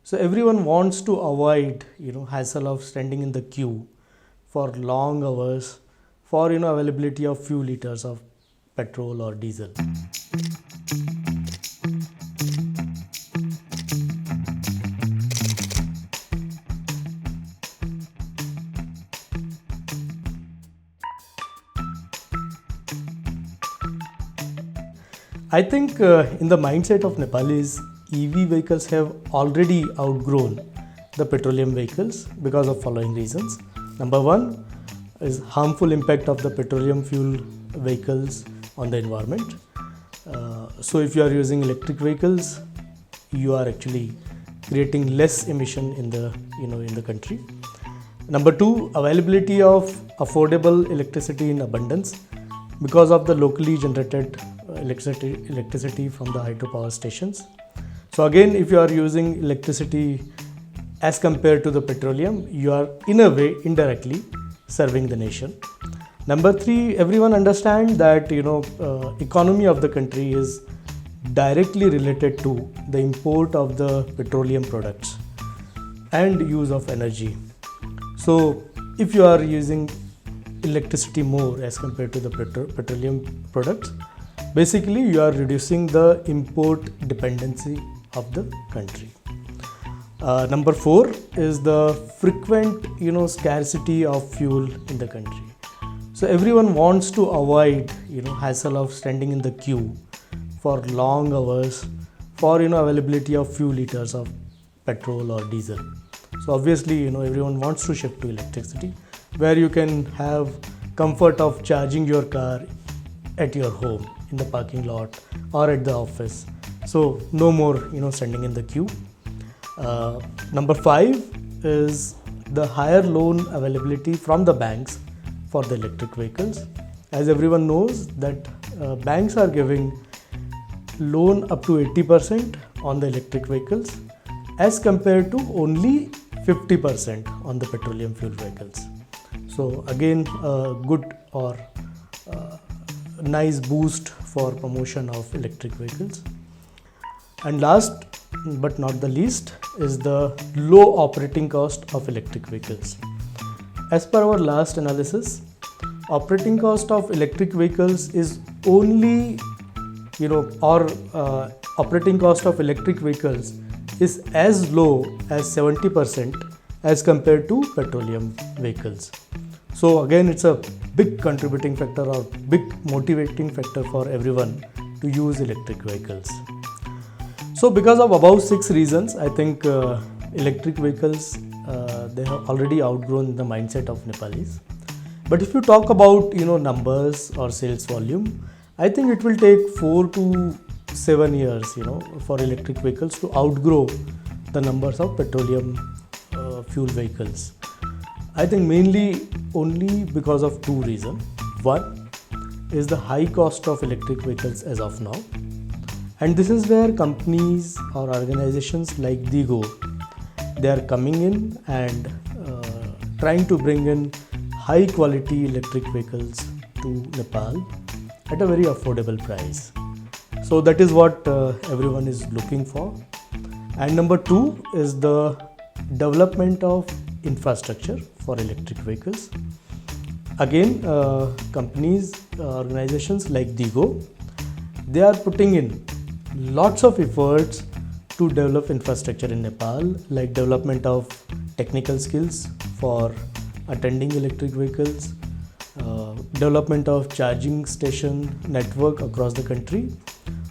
So everyone wants to avoid hassle of standing in the queue for long hours for availability of few liters of petrol or diesel. I think in the mindset of Nepalis, EV vehicles have already outgrown the petroleum vehicles because of following reasons. Number one is harmful impact of the petroleum fuel vehicles on the environment. So if you are using electric vehicles, you are actually creating less emission in the country. Number two, availability of affordable electricity in abundance because of the locally generated electricity from the hydropower stations. So again, if you are using electricity as compared to the petroleum, you are in a way indirectly serving the nation. Number three, everyone understands that economy of the country is directly related to the import of the petroleum products and use of energy. So if you are using electricity more as compared to the petroleum products, basically you are reducing the import dependency of the country. Number four is the frequent scarcity of fuel in the country. So everyone wants to avoid hassle of standing in the queue for long hours for availability of few liters of petrol or diesel. So obviously everyone wants to shift to electricity, where you can have comfort of charging your car at your home, in the parking lot or at the office. So no more standing in the queue. Number five is the higher loan availability from the banks for the electric vehicles. As everyone knows that banks are giving loan up to 80% on the electric vehicles as compared to only 50% on the petroleum fuel vehicles. So again, a good or nice boost for promotion of electric vehicles. And last but not the least is the low operating cost of electric vehicles. As per our last analysis, operating cost of electric vehicles is only operating cost of electric vehicles is as low as 70% as compared to petroleum vehicles. So again, it's a big contributing factor or big motivating factor for everyone to use electric vehicles. So because of above 6 reasons, I think electric vehicles, they have already outgrown the mindset of Nepalis. But if you talk about numbers or sales volume, I think it will take 4 to 7 years for electric vehicles to outgrow the numbers of petroleum fuel vehicles. I think mainly only because of 2 reasons. One is the high cost of electric vehicles as of now. And this is where companies or organizations like DIGO, they are coming in and trying to bring in high quality electric vehicles to Nepal at a very affordable price. So that is what everyone is looking for. And number 2 is the development of infrastructure for electric vehicles. Again, companies, organizations like DIGO, they are putting in lots of efforts to develop infrastructure in Nepal, like development of technical skills for attending electric vehicles, development of charging station network across the country,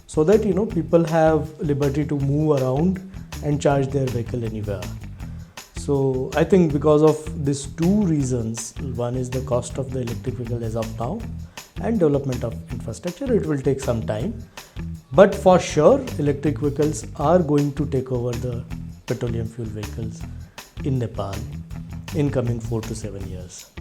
so that people have liberty to move around and charge their vehicle anywhere. So I think because of these 2 reasons, one is the cost of the electric vehicle as of now and development of infrastructure, it will take some time. But for sure, electric vehicles are going to take over the petroleum fuel vehicles in Nepal in coming 4 to 7 years.